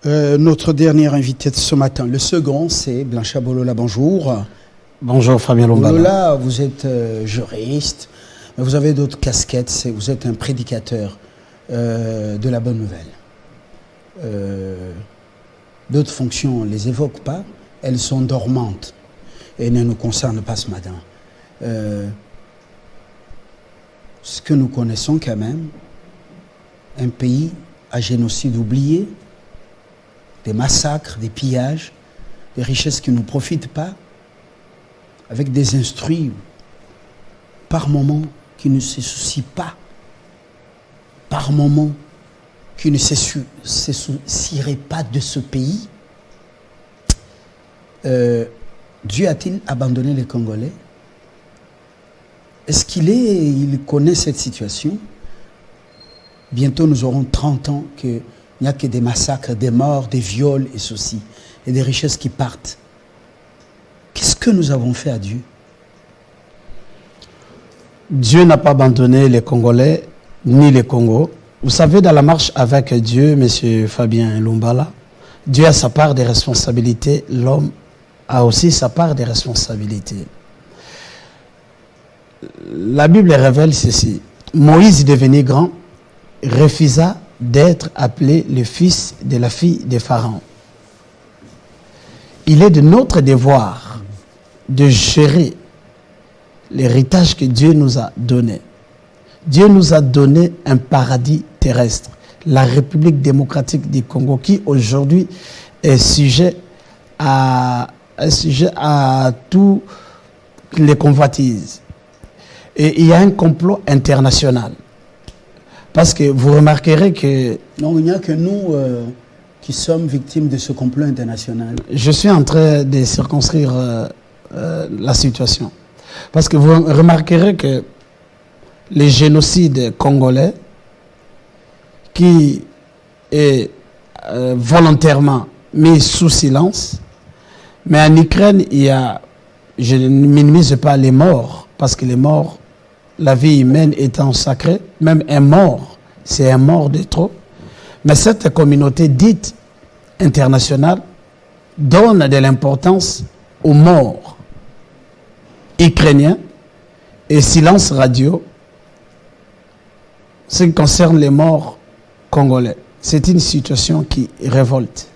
Notre dernier invité de ce matin, le second, c'est Blanchard Bolola. Bonjour. Bonjour Fabien Lombala. Bolola, vous êtes juriste, mais vous avez d'autres casquettes. Vous êtes un prédicateur de la bonne nouvelle. D'autres fonctions, on ne les évoque pas. Elles sont dormantes et ne nous concernent pas ce matin. Ce que nous connaissons quand même, un pays à génocide oublié, des massacres, des pillages, des richesses qui ne nous profitent pas, avec des instruits par moments qui ne se soucient pas, par moments qui ne se soucieraient pas de ce pays. Dieu a-t-il abandonné les Congolais? Est-ce qu'il connaît cette situation? Bientôt nous aurons 30 ans qu'il n'y a que des massacres, des morts, des viols et ceci, et des richesses qui partent. Qu'est-ce que nous avons fait à Dieu? Dieu n'a pas abandonné les Congolais, ni les Congos. Vous savez, dans la marche avec Dieu, M. Fabien Lombala, Dieu a sa part des responsabilités, l'homme a aussi sa part des responsabilités. La Bible révèle ceci. Moïse, devenu grand, refusa d'être appelé le fils de la fille de Pharaon. Il est de notre devoir de gérer l'héritage que Dieu nous a donné. Dieu nous a donné un paradis terrestre, la République démocratique du Congo, qui aujourd'hui est sujet à toutes les convoitises. Et il y a un complot international. Parce que vous remarquerez que... Non, il n'y a que nous qui sommes victimes de ce complot international. Je suis en train de circonscrire la situation. Parce que vous remarquerez que les génocides congolais, qui est volontairement mis sous silence, mais en Ukraine, il y a... Je ne minimise pas les morts, parce que les morts, la vie humaine étant sacrée, même un mort, c'est un mort de trop. Mais cette communauté dite internationale donne de l'importance aux morts ukrainiens et silence radio ce qui concerne les morts congolais. C'est une situation qui révolte.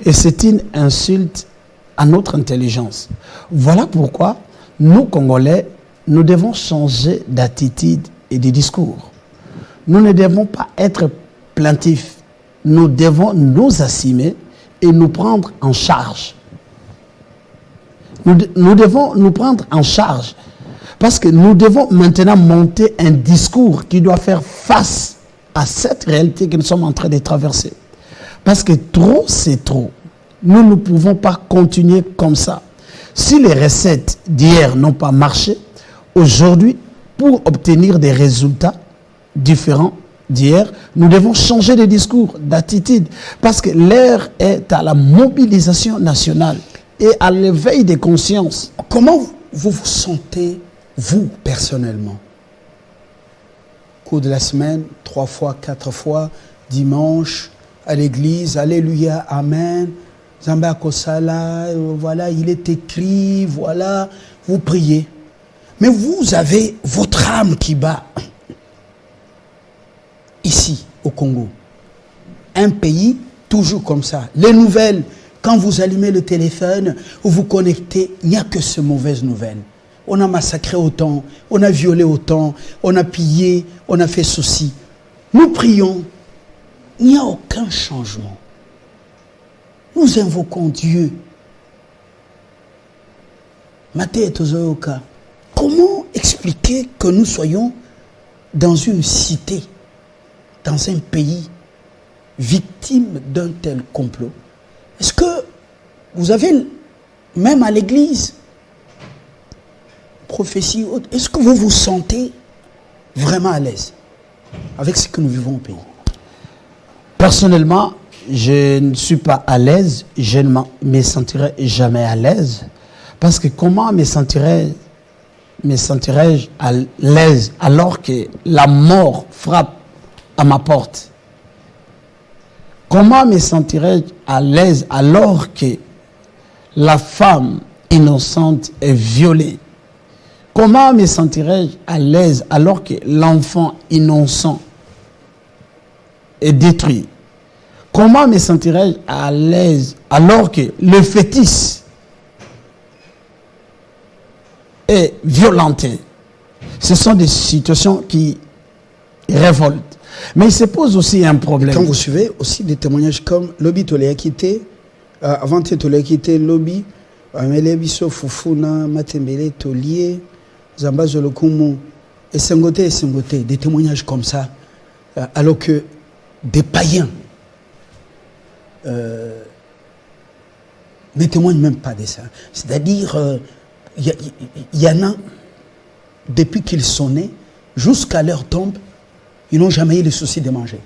Et c'est une insulte à notre intelligence. Voilà pourquoi nous, Congolais, nous devons changer d'attitude et de discours. Nous ne devons pas être plaintifs. Nous devons nous assumer et nous prendre en charge. Nous devons nous prendre en charge parce que nous devons maintenant monter un discours qui doit faire face à cette réalité que nous sommes en train de traverser. Parce que trop, c'est trop. Nous ne pouvons pas continuer comme ça. Si les recettes d'hier n'ont pas marché, aujourd'hui, pour obtenir des résultats différents d'hier, nous devons changer de discours, d'attitude, parce que l'heure est à la mobilisation nationale et à l'éveil des consciences. Comment vous vous sentez, vous, personnellement? Cours de la semaine, 3 fois, 4 fois, dimanche, à l'église, alléluia, amen, Zamba Kosala, voilà, il est écrit, voilà, vous priez. Mais vous avez votre âme qui bat ici, au Congo. Un pays toujours comme ça. Les nouvelles, quand vous allumez le téléphone ou vous connectez, il n'y a que ces mauvaises nouvelles. On a massacré autant, on a violé autant, on a pillé, on a fait ceci. Nous prions, il n'y a aucun changement. Nous invoquons Dieu. Maté Tozoyoka. Comment expliquer que nous soyons dans une cité, dans un pays, victime d'un tel complot? Est-ce que vous avez, même à l'église, prophétie, est-ce que vous vous sentez vraiment à l'aise avec ce que nous vivons au pays? Personnellement, je ne suis pas à l'aise, je ne me sentirai jamais à l'aise, parce que comment me sentirais-je à l'aise alors que la mort frappe à ma porte? Comment me sentirais-je à l'aise alors que la femme innocente est violée? Comment me sentirais-je à l'aise alors que l'enfant innocent est détruit? Comment me sentirais-je à l'aise alors que le fœtus est violenté? Ce sont des situations qui révoltent. Mais il se pose aussi un problème. Quand vous suivez aussi des témoignages comme Lobby Tolé quitté, avant de Tolé quitté Lobby, Amele Biso Fufuna, Matembele Tolier, Zamba Zolokumu, et Sengote, des témoignages comme ça, alors que des païens ne témoignent même pas de ça. C'est-à-dire, il y en a, depuis qu'ils sont nés, jusqu'à leur tombe, ils n'ont jamais eu le souci de manger.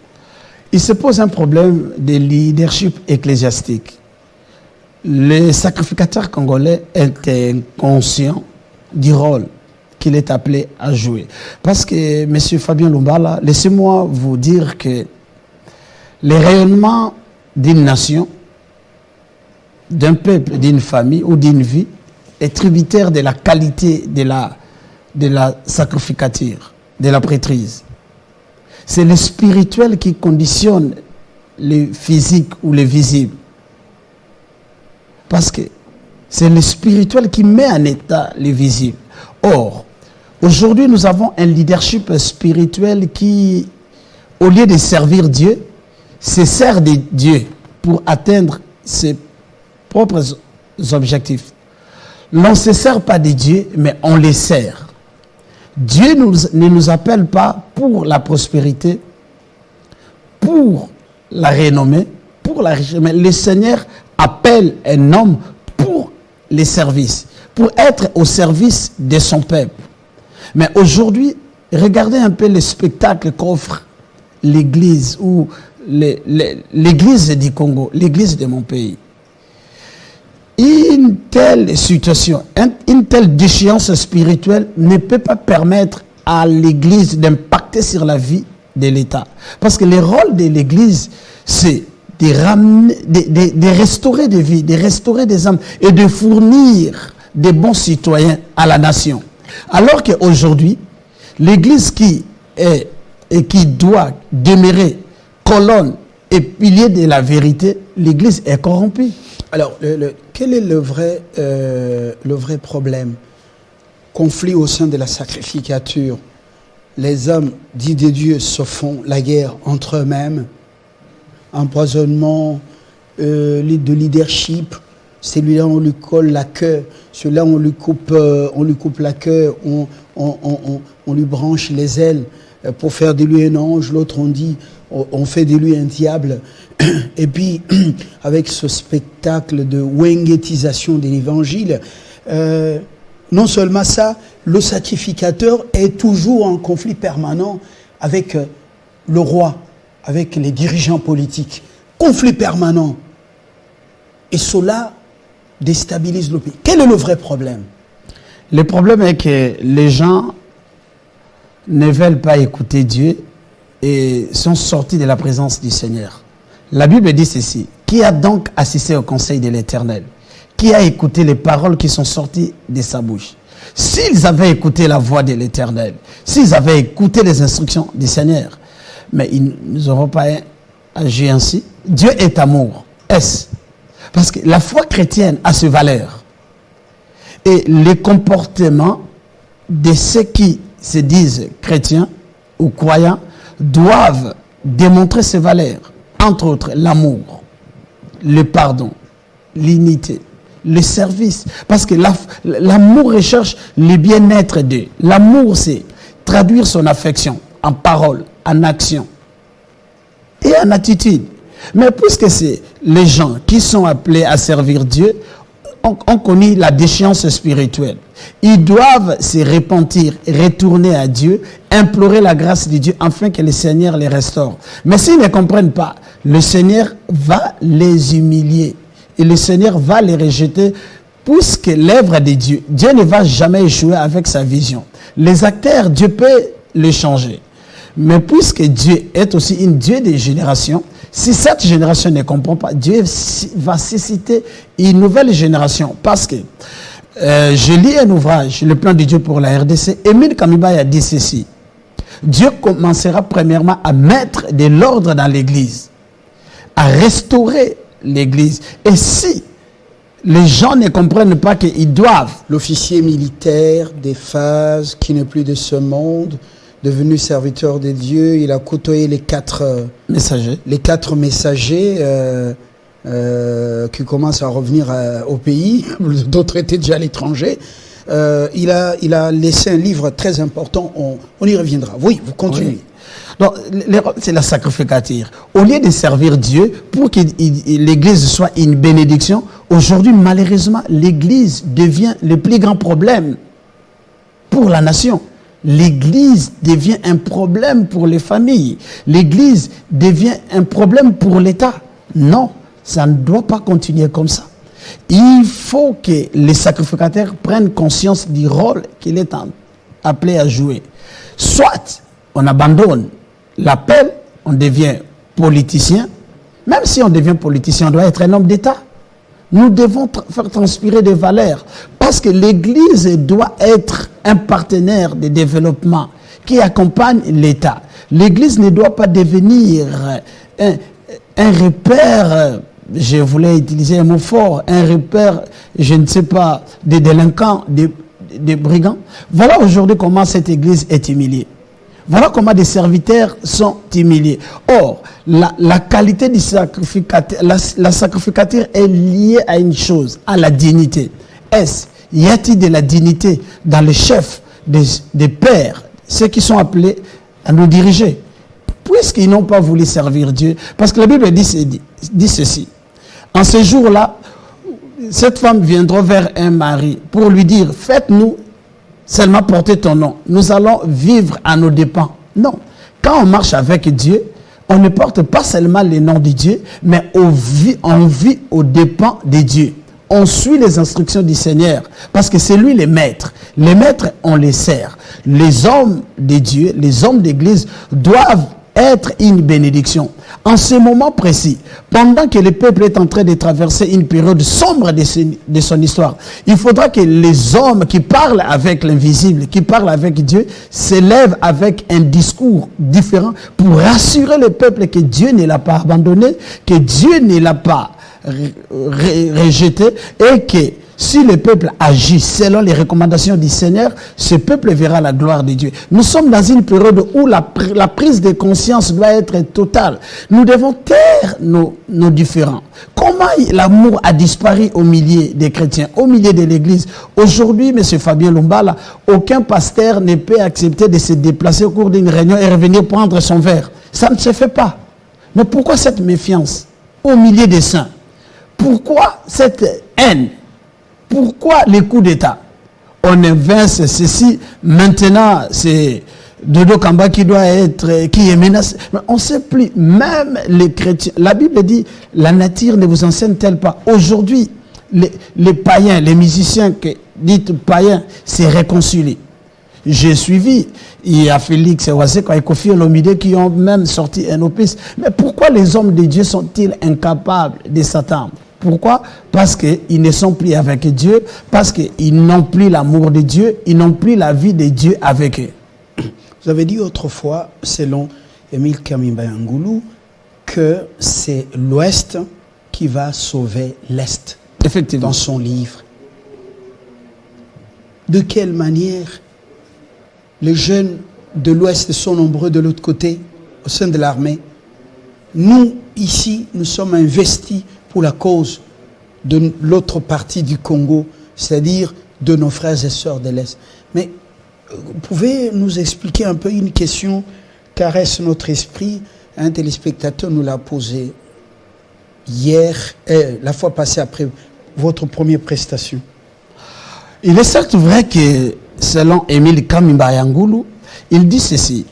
Il se pose un problème de leadership ecclésiastique. Le sacrificateur congolais est conscient du rôle qu'il est appelé à jouer. Parce que, M. Fabien Lumbala, laissez-moi vous dire que les rayonnements d'une nation, d'un peuple, d'une famille ou d'une vie est tributaire de la qualité de la sacrificature, de la prêtrise. C'est le spirituel qui conditionne le physique ou le visible. Parce que c'est le spirituel qui met en état le visible. Or, aujourd'hui, nous avons un leadership spirituel qui, au lieu de servir Dieu, se sert de Dieu pour atteindre ses propres objectifs. L'on ne se sert pas de Dieu, mais on les sert. Dieu ne nous appelle pas pour la prospérité, pour la renommée, pour la richesse. Mais le Seigneur appelle un homme pour les services, pour être au service de son peuple. Mais aujourd'hui, regardez un peu le spectacle qu'offre l'Église ou l'Église du Congo, l'Église de mon pays. Une telle situation, une telle déchéance spirituelle ne peut pas permettre à l'Église d'impacter sur la vie de l'État. Parce que le rôle de l'Église, c'est de restaurer des vies, de restaurer des âmes et de fournir des bons citoyens à la nation. Alors qu'aujourd'hui, l'Église qui doit demeurer colonne et pilier de la vérité, l'Église est corrompue. Alors, quel est le vrai problème? Conflit au sein de la sacrificature. Les hommes dits de Dieu se font la guerre entre eux-mêmes. Empoisonnement de leadership. Celui-là, on lui colle la queue. Celui-là, on lui coupe la queue. On lui branche les ailes pour faire de lui un ange. L'autre, on fait de lui un diable. Et puis, avec ce spectacle de wengetisation de l'évangile, non seulement ça, le sacrificateur est toujours en conflit permanent avec le roi, avec les dirigeants politiques. Conflit permanent. Et cela déstabilise le pays. Quel est le vrai problème? Le problème est que les gens ne veulent pas écouter Dieu et sont sortis de la présence du Seigneur. La Bible dit ceci: qui a donc assisté au conseil de l'Éternel? Qui a écouté les paroles qui sont sorties de sa bouche? S'ils avaient écouté la voix de l'Éternel, s'ils avaient écouté les instructions du Seigneur, mais ils n'auront pas agi ainsi. Dieu est amour. Est-ce? Parce que la foi chrétienne a ses valeurs. Et les comportements de ceux qui se disent chrétiens ou croyants doivent démontrer ces valeurs. Entre autres, l'amour, le pardon, l'unité, le service. Parce que l'amour recherche le bien-être d'eux. L'amour, c'est traduire son affection en parole, en action et en attitude. Mais puisque c'est les gens qui sont appelés à servir Dieu, on connaît la déchéance spirituelle. Ils doivent se repentir, retourner à Dieu, implorer la grâce de Dieu afin que le Seigneur les restaure. Mais s'ils ne comprennent pas, le Seigneur va les humilier et le Seigneur va les rejeter, puisque l'œuvre de Dieu, Dieu ne va jamais échouer avec sa vision. Les acteurs, Dieu peut les changer. Mais puisque Dieu est aussi un Dieu des générations, Si cette génération ne comprend pas, Dieu va susciter une nouvelle génération. Parce que je lis un ouvrage, Le plan de Dieu pour la RDC. Émile Kamibaye a dit ceci. Dieu commencera premièrement à mettre de l'ordre dans l'église, à restaurer l'église. Et si les gens ne comprennent pas qu'ils doivent... L'officier militaire des phases, qui n'est plus de ce monde, devenu serviteur de Dieu, il a côtoyé les quatre messagers qui commencent à revenir au pays, d'autres étaient déjà à l'étranger. Il a laissé un livre très important, on y reviendra. Oui, vous continuez. Oui. Donc, c'est la sacrificature. Au lieu de servir Dieu pour que l'Église soit une bénédiction, aujourd'hui, malheureusement, l'Église devient le plus grand problème pour la nation. L'Église devient un problème pour les familles. L'Église devient un problème pour l'État. Non, ça ne doit pas continuer comme ça. Il faut que les sacrificateurs prennent conscience du rôle qu'il est appelé à jouer. Soit on abandonne l'appel, on devient politicien. Même si on devient politicien, on doit être un homme d'État. Nous devons faire transpirer des valeurs. Parce que l'Église doit être un partenaire de développement qui accompagne l'État. L'Église ne doit pas devenir un repère, je voulais utiliser un mot fort, un repère, je ne sais pas, des délinquants, des brigands. Voilà aujourd'hui comment cette Église est humiliée. Voilà comment des serviteurs sont humiliés. Or, la qualité du sacrificateur, la sacrificature est liée à une chose, à la dignité. Y a-t-il de la dignité dans les chefs des pères, ceux qui sont appelés à nous diriger, puisqu'ils n'ont pas voulu servir Dieu? Parce que la Bible dit ceci. En ce jour-là, cette femme viendra vers un mari pour lui dire, faites-nous seulement porter ton nom. Nous allons vivre à nos dépens. Non. Quand on marche avec Dieu, on ne porte pas seulement le nom de Dieu, mais on vit aux dépens de Dieu. On suit les instructions du Seigneur, parce que c'est lui le maître. Les maîtres, on les sert. Les hommes de Dieu, les hommes d'église doivent être une bénédiction. En ce moment précis, pendant que le peuple est en train de traverser une période sombre de son histoire, il faudra que les hommes qui parlent avec l'invisible, qui parlent avec Dieu, s'élèvent avec un discours différent pour rassurer le peuple que Dieu ne l'a pas abandonné, que Dieu ne l'a pas rejeté, et que si le peuple agit selon les recommandations du Seigneur, ce peuple verra la gloire de Dieu. Nous sommes dans une période où la prise de conscience doit être totale. Nous devons taire nos différends. Comment l'amour a disparu au milieu des chrétiens, au milieu de l'Église? Aujourd'hui, M. Fabien Lumbala, aucun pasteur ne peut accepter de se déplacer au cours d'une réunion et revenir prendre son verre. Ça ne se fait pas. Mais pourquoi cette méfiance au milieu des saints? Pourquoi cette haine? Pourquoi les coups d'État? On inverse ceci. Maintenant, c'est Dodo Kamba qui est menacé. Mais on ne sait plus. Même les chrétiens. La Bible dit, la nature ne vous enseigne-t-elle pas? Aujourd'hui, les païens, les musiciens que dites païens, s'est réconciliés. J'ai suivi, il y a Félix Ouaseko et Kofi Olomide qui ont même sorti un opus. Mais pourquoi les hommes de Dieu sont-ils incapables de s'attendre? Pourquoi? Parce qu'ils ne sont plus avec Dieu, parce qu'ils n'ont plus l'amour de Dieu, ils n'ont plus la vie de Dieu avec eux. Vous avez dit autrefois, selon Émile Kamibaye Ngulu, que c'est l'Ouest qui va sauver l'Est. Effectivement. Dans son livre. De quelle manière les jeunes de l'Ouest sont nombreux de l'autre côté, au sein de l'armée? Nous, ici, nous sommes investis pour la cause de l'autre partie du Congo, c'est-à-dire de nos frères et sœurs de l'Est. Mais vous pouvez nous expliquer un peu une question caresse notre esprit? Un téléspectateur nous l'a posé hier, la fois passée après votre première prestation. Il est certes vrai que, selon Émile Kamibaye Ngulu, il dit ceci.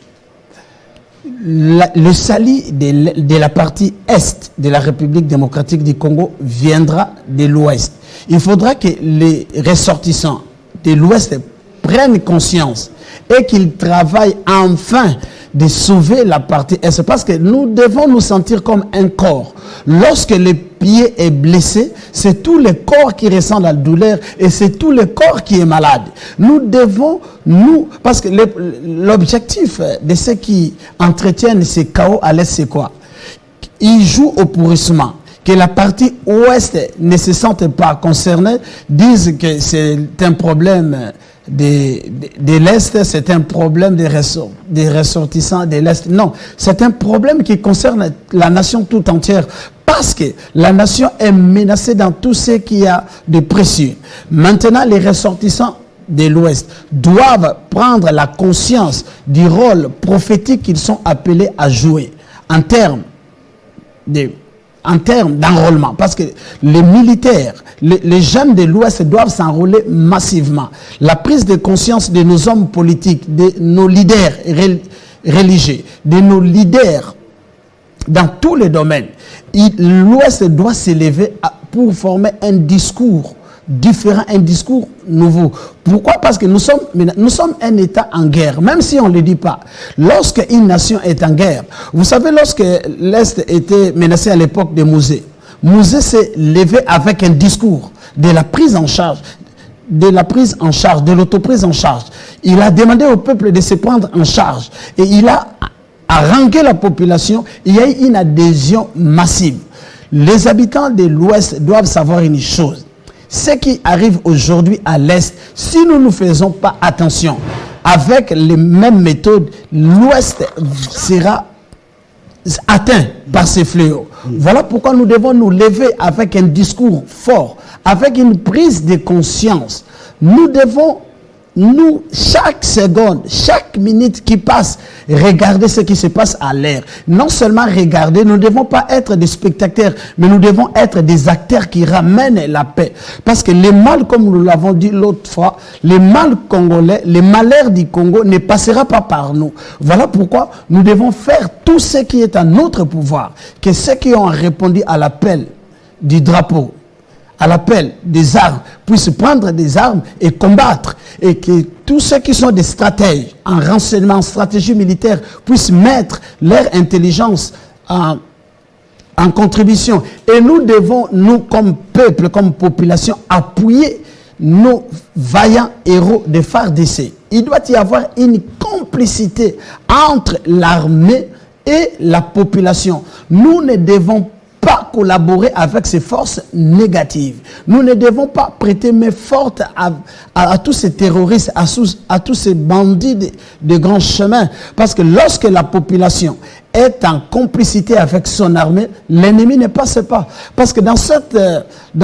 Le salut de la partie Est de la République démocratique du Congo viendra de l'Ouest. Il faudra que les ressortissants de l'Ouest prennent conscience et qu'ils travaillent enfin de sauver la partie est, parce que nous devons nous sentir comme un corps. Lorsque le pied est blessé, c'est tout le corps qui ressent la douleur et c'est tout le corps qui est malade. Nous devons, parce que l'objectif de ceux qui entretiennent ces chaos à l'est, c'est quoi? Ils jouent au pourrissement. Que la partie ouest ne se sente pas concernée, disent que c'est un problème de l'Est, c'est un problème des ressortissants de l'Est. Non, c'est un problème qui concerne la nation tout entière. Parce que la nation est menacée dans tout ce qu'il y a de précieux. Maintenant, les ressortissants de l'Ouest doivent prendre la conscience du rôle prophétique qu'ils sont appelés à jouer en termes d'enrôlement, parce que les militaires, les jeunes de l'Ouest doivent s'enrôler massivement. La prise de conscience de nos hommes politiques, de nos leaders religieux, de nos leaders dans tous les domaines, l'Ouest doit s'élever pour former un discours différent, un discours nouveau. Pourquoi? Parce que nous sommes un État en guerre, même si on ne le dit pas. Lorsque une nation est en guerre, vous savez, lorsque l'Est était menacé à l'époque de Mouzé, Mouzé s'est levé avec un discours de la prise en charge, de l'autoprise en charge. Il a demandé au peuple de se prendre en charge et il a harangué la population. Il y a eu une adhésion massive. Les habitants de l'Ouest doivent savoir une chose. Ce qui arrive aujourd'hui à l'Est, si nous ne faisons pas attention, avec les mêmes méthodes, l'Ouest sera atteint par ces fléaux. Voilà pourquoi nous devons nous lever avec un discours fort, avec une prise de conscience. Nous devons, chaque seconde, chaque minute qui passe, regarder ce qui se passe à l'air. Non seulement regarder, nous ne devons pas être des spectateurs, mais nous devons être des acteurs qui ramènent la paix. Parce que le mal, comme nous l'avons dit l'autre fois, le mal congolais, le malheur du Congo ne passera pas par nous. Voilà pourquoi nous devons faire tout ce qui est à notre pouvoir. Que ceux qui ont répondu à l'appel du drapeau, à l'appel des armes, puissent prendre des armes et combattre. Et que tous ceux qui sont des stratèges en renseignement, en stratégie militaire, puissent mettre leur intelligence en contribution. Et nous devons, nous comme peuple, comme population, appuyer nos vaillants héros de FARDC. Il doit y avoir une complicité entre l'armée et la population. Nous ne devons pas collaborer avec ces forces négatives. Nous ne devons pas prêter main forte à tous ces terroristes, à tous ces bandits de grands chemins. Parce que lorsque la population est en complicité avec son armée, l'ennemi ne passe pas. Parce que dans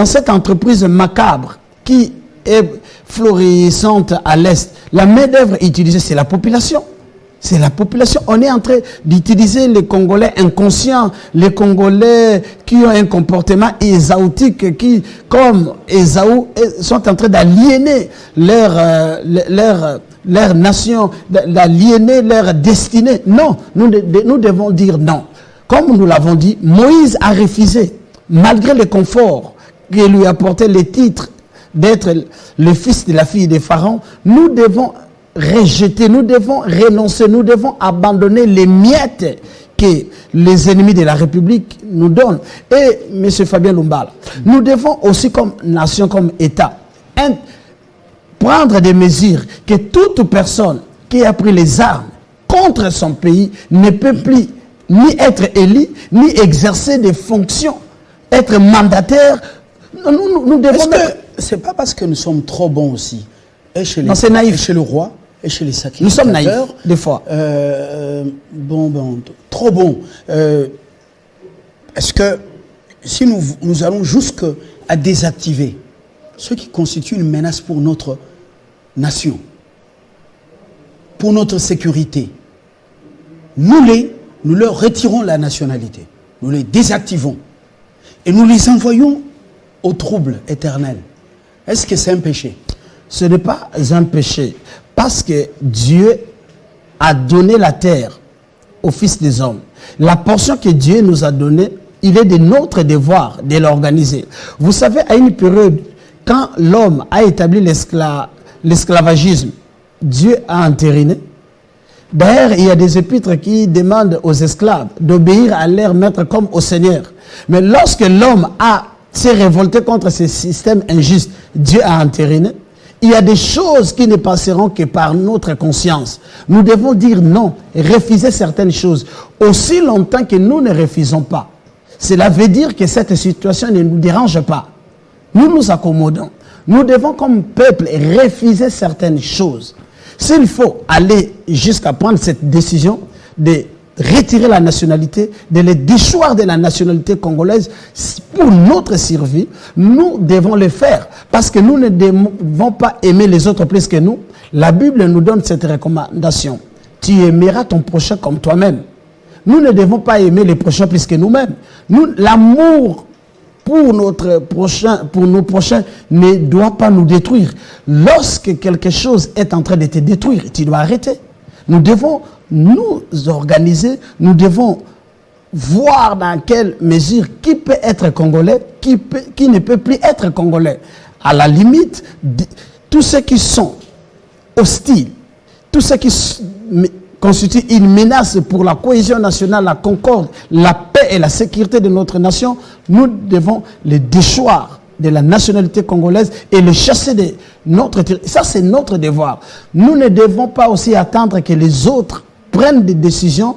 cette entreprise macabre qui est florissante à l'Est, la main-d'œuvre utilisée, c'est la population. C'est la population. On est en train d'utiliser les Congolais inconscients, les Congolais qui ont un comportement ésaoutique, qui, comme Ésaü, sont en train d'aliéner leur nation, d'aliéner leur destinée. Non, nous devons dire non. Comme nous l'avons dit, Moïse a refusé, malgré le confort que lui apportait le titre d'être le fils de la fille de Pharaon. Nous devons rejeter, nous devons renoncer, nous devons abandonner les miettes que les ennemis de la République nous donnent. Et M. Fabien Lumbala, nous devons aussi comme nation, comme État, prendre des mesures que toute personne qui a pris les armes contre son pays ne peut plus ni être élu, ni exercer des fonctions, être mandataire. Nous devons... Est-ce que c'est pas parce que nous sommes trop bons aussi, et chez les, non, c'est naïf. Et chez le roi, et chez les sacrificateurs. Nous sommes naïfs, des fois. Trop bons. Est-ce que si nous allons jusqu'à désactiver ce qui constitue une menace pour notre nation, pour notre sécurité, nous leur retirons la nationalité, nous les désactivons et nous les envoyons au trouble éternel. Est-ce que c'est un péché? Ce n'est pas un péché, parce que Dieu a donné la terre aux fils des hommes. La portion que Dieu nous a donnée, il est de notre devoir de l'organiser. Vous savez, à une période, quand l'homme a établi l'esclavagisme, Dieu a entériné. D'ailleurs, il y a des épîtres qui demandent aux esclaves d'obéir à leur maître comme au Seigneur. Mais lorsque l'homme s'est révolté contre ce système injuste, Dieu a entériné. Il y a des choses qui ne passeront que par notre conscience. Nous devons dire non, refuser certaines choses, aussi longtemps que nous ne refusons pas. Cela veut dire que cette situation ne nous dérange pas. Nous nous accommodons. Nous devons comme peuple refuser certaines choses. S'il faut aller jusqu'à prendre cette décision de retirer la nationalité, de les déchoir de la nationalité congolaise pour notre survie, nous devons le faire. Parce que nous ne devons pas aimer les autres plus que nous. La Bible nous donne cette recommandation. Tu aimeras ton prochain comme toi-même. Nous ne devons pas aimer les prochains plus que nous-mêmes. L'amour pour notre prochain, pour nos prochains, ne doit pas nous détruire. Lorsque quelque chose est en train de te détruire, tu dois arrêter. Nous devons nous organiser, nous devons voir dans quelle mesure qui peut être congolais, qui ne peut plus être congolais. À la limite, tous ceux qui sont hostiles, tous ceux qui constituent une menace pour la cohésion nationale, la concorde, la paix et la sécurité de notre nation, nous devons les déchoir de la nationalité congolaise et les chasser de notre territoire. Ça, c'est notre devoir. Nous ne devons pas aussi attendre que les autres prennent des décisions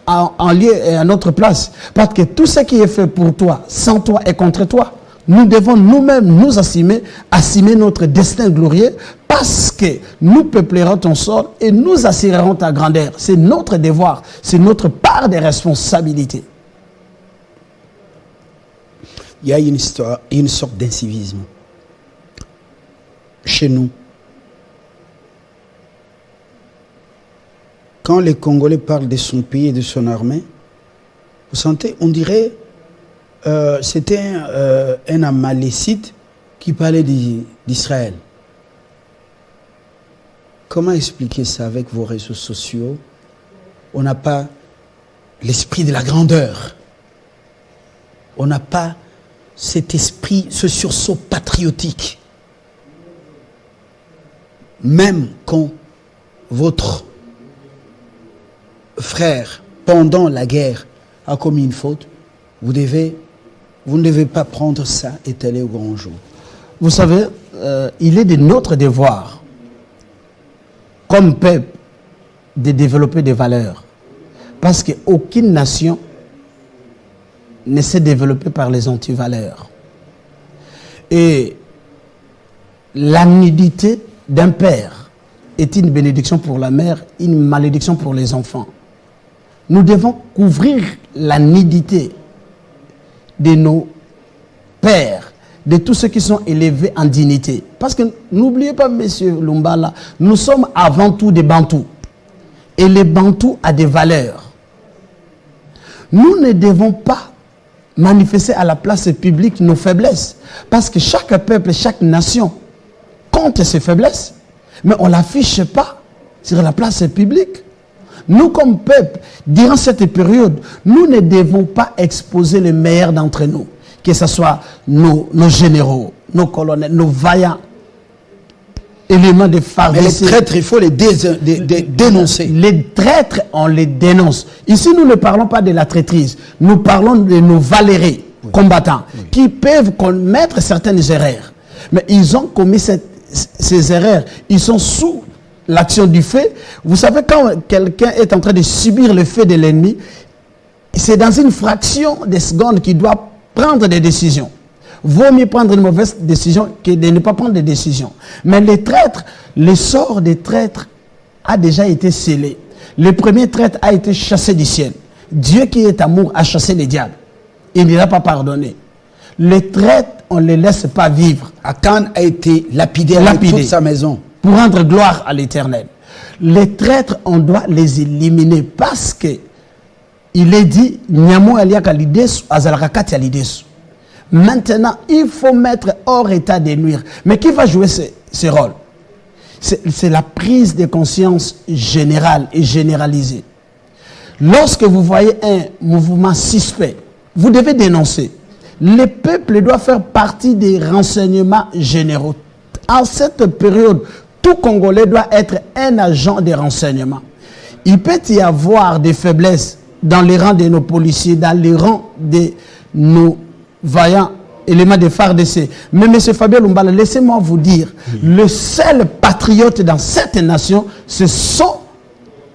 en lieu et à notre place. Parce que tout ce qui est fait pour toi, sans toi et contre toi, nous devons nous-mêmes nous assumer notre destin glorieux parce que nous peuplerons ton sol et nous assurerons ta grandeur. C'est notre devoir, c'est notre part de responsabilité. Il y a une sorte d'incivisme chez nous. Quand les Congolais parlent de son pays et de son armée, vous sentez, on dirait, c'était un Amalécite qui parlait d'Israël. Comment expliquer ça avec vos réseaux sociaux? On n'a pas l'esprit de la grandeur. On n'a pas cet esprit, ce sursaut patriotique. Même quand votre frère, pendant la guerre, a commis une faute, vous ne devez pas prendre ça et aller au grand jour. Vous savez, il est de notre devoir, comme peuple, de développer des valeurs. Parce qu'aucune nation ne s'est développée par les antivaleurs. Et la nudité d'un père est une bénédiction pour la mère, une malédiction pour les enfants. Nous devons couvrir la nudité de nos pères, de tous ceux qui sont élevés en dignité. Parce que n'oubliez pas, M. Lumbala, nous sommes avant tout des Bantous. Et les Bantous ont des valeurs. Nous ne devons pas manifester à la place publique nos faiblesses. Parce que chaque peuple, chaque nation compte ses faiblesses. Mais on ne l'affiche pas sur la place publique. Nous, comme peuple, durant cette période, nous ne devons pas exposer les meilleurs d'entre nous. Que ce soit nos généraux, nos colonels, nos vaillants éléments de pharmacie. Mais les traîtres, il faut les dénoncer. Les traîtres, on les dénonce. Ici, nous ne parlons pas de la traîtrise. Nous parlons de nos valeureux combattants qui peuvent commettre certaines erreurs. Mais ils ont commis ces erreurs. Ils sont sous l'action du fait. Vous savez, quand quelqu'un est en train de subir le fait de l'ennemi, c'est dans une fraction de seconde qu'il doit prendre des décisions. Vaut mieux prendre une mauvaise décision que de ne pas prendre de décision. Mais les traîtres, le sort des traîtres a déjà été scellé. Le premier traître a été chassé du ciel. Dieu qui est amour a chassé les diables. Il ne l'a pas pardonné. Les traîtres, on ne les laisse pas vivre. Akan a été lapidé avec toute sa maison. Pour rendre gloire à l'Éternel. Les traîtres, on doit les éliminer parce que il est dit maintenant, il faut mettre hors état de nuire. Mais qui va jouer ce rôle? C'est la prise de conscience générale et généralisée. Lorsque vous voyez un mouvement suspect, vous devez dénoncer. Le peuple doit faire partie des renseignements généraux. En cette période, Tout Congolais doit être un agent de renseignement. Il peut y avoir des faiblesses dans les rangs de nos policiers, dans les rangs de nos vaillants éléments de FARDC. Mais M. Fabien Lumbala, laissez-moi vous dire, le seul patriote dans cette nation, ce sont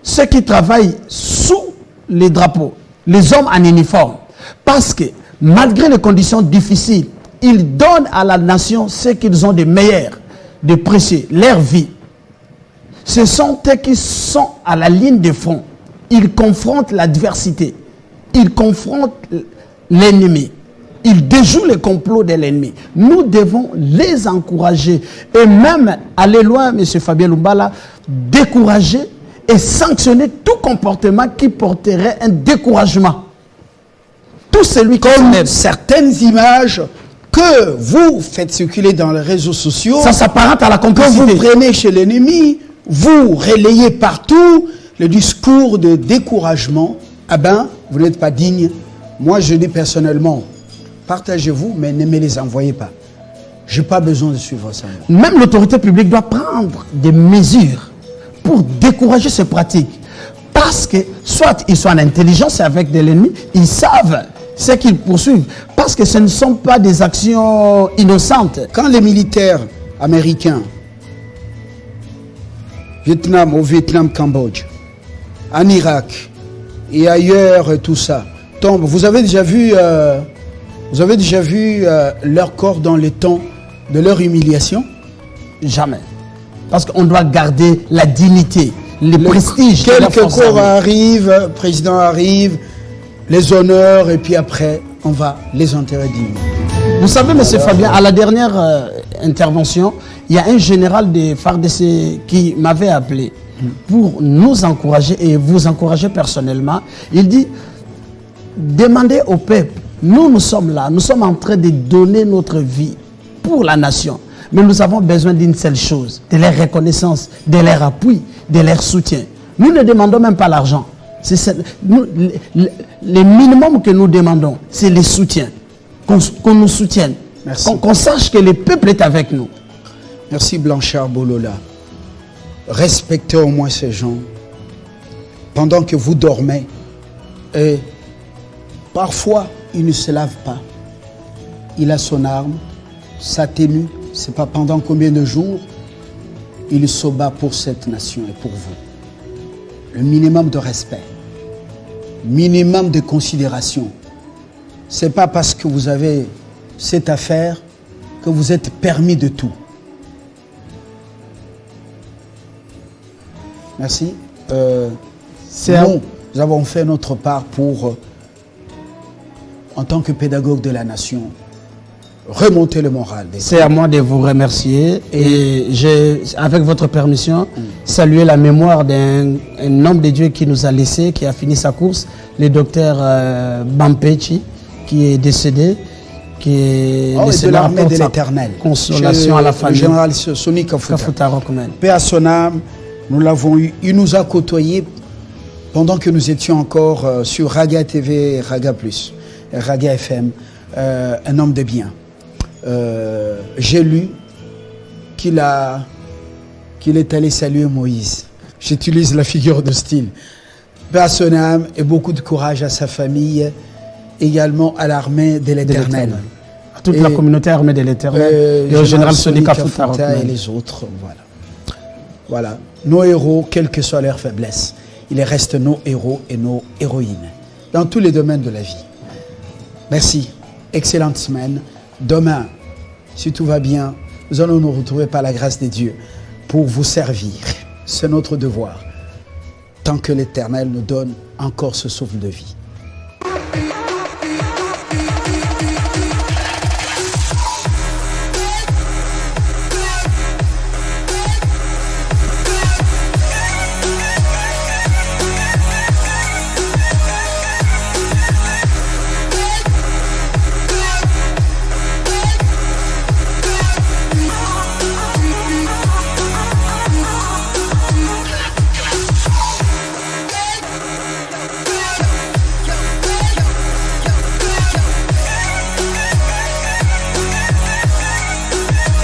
ceux qui travaillent sous les drapeaux, les hommes en uniforme. Parce que malgré les conditions difficiles, ils donnent à la nation ce qu'ils ont de meilleur, de précieux, leur vie. Ce sont eux qui sont à la ligne de front. Ils confrontent l'adversité. Ils confrontent l'ennemi. Ils déjouent les complots de l'ennemi. Nous devons les encourager. Et même aller loin, M. Fabien Lumbala, décourager et sanctionner tout comportement qui porterait un découragement. Tout celui qui comme certaines images que vous faites circuler dans les réseaux sociaux, ça s'apparente à la que complicité. vous prenez chez l'ennemi, vous relayez partout le discours de découragement. Ah ben, vous n'êtes pas digne. Moi, je dis personnellement, partagez-vous, mais ne me les envoyez pas. Je n'ai pas besoin de suivre ça. Même l'autorité publique doit prendre des mesures pour décourager ces pratiques. Parce que, soit ils sont en intelligence avec de l'ennemi, ils savent ce qu'ils poursuivent. Parce que ce ne sont pas des actions innocentes. Quand les militaires américains, au Vietnam, Cambodge, en Irak et ailleurs, tout ça, tombent, vous avez déjà vu leur corps dans le temps de leur humiliation? Jamais. Parce qu'on doit garder la dignité, le prestige. Quelques corps arrivent, le président arrive, les honneurs, et puis après, on va les enterrer dignement. Vous savez, M. Fabien, à la dernière intervention, il y a un général de FARDC qui m'avait appelé pour nous encourager et vous encourager personnellement. Il dit, demandez au peuple, nous sommes là, nous sommes en train de donner notre vie pour la nation. Mais nous avons besoin d'une seule chose, de leur reconnaissance, de leur appui, de leur soutien. Nous ne demandons même pas l'argent. Le minimum que nous demandons, c'est le soutien. Qu'on nous soutienne. Qu'on sache que le peuple est avec nous. Merci Blanchard Bolola. Respectez au moins ces gens. Pendant que vous dormez, et parfois, il ne se lave pas. Il a son arme, sa tenue. C'est pas pendant combien de jours il se bat pour cette nation et pour vous. Le minimum de respect, minimum de considération. C'est pas parce que vous avez cette affaire que vous êtes permis de tout. Merci. Nous avons fait notre part pour, en tant que pédagogue de la nation, remonter le moral. C'est à moi de vous remercier et j'ai, avec votre permission, saluer la mémoire d'un homme de Dieu qui nous a laissé, qui a fini sa course, le docteur Bampechi, qui est décédé, qui est de l'armée de l'Éternel. Consolation à la famille. Le général Soni Kafuta. Paix à son âme, nous l'avons eu. Il nous a côtoyés pendant que nous étions encore sur Raga TV et Raga Plus, Raga FM, un homme de bien. J'ai lu qu'il est allé saluer Moïse. J'utilise la figure de style. Paix à son âme et beaucoup de courage à sa famille, également à l'armée de l'Éternel. À toute la communauté armée de l'Éternel. Et au général Soni Kafuta et les autres. Voilà. Nos héros, quelle que soit leur faiblesse, ils restent nos héros et nos héroïnes dans tous les domaines de la vie. Merci. Excellente semaine. Demain, si tout va bien, nous allons nous retrouver par la grâce de Dieu pour vous servir. C'est notre devoir, tant que l'Éternel nous donne encore ce souffle de vie.